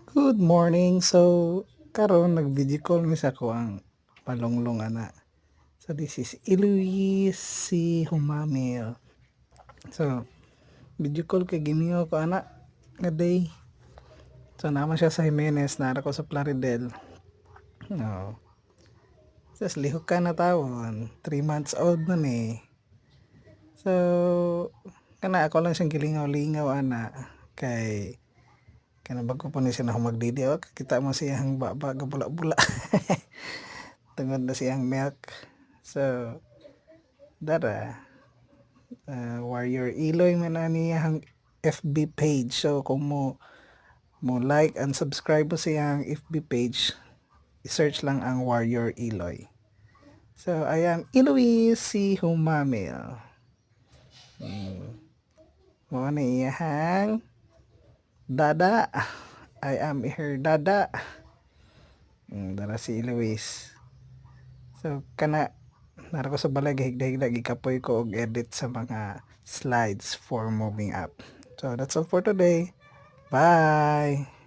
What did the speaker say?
Good morning. So, karon nag-video call mi sa ko ang palonglong ana. So, this is Eloise si Humamil. So, video call kay Ginio ko ana nga day. So, naman siya sa Jimenez, nara ko sa Plaridel. No. Sas lihok ka na tawon. 3 months old na ni. So, kana ako lang siyang gilingaw-lingaw ana kay kana bago pa ni siya na humagdidi o kita mo siyang baba bula-bula. Tungod na siyang milk. So, dara Warrior Iloy man na niyang FB page. So kung mo like and subscribe mo siyang FB page, i-search lang ang Warrior Iloy. So ayan, Eloise si Humamil. Mo na iyahang dada. I am her dada. Dara si Eloise. So kana nara ko sa balay gihigda-higda gikapoy ko og edit sa mga slides for moving up. So that's all for today. Bye.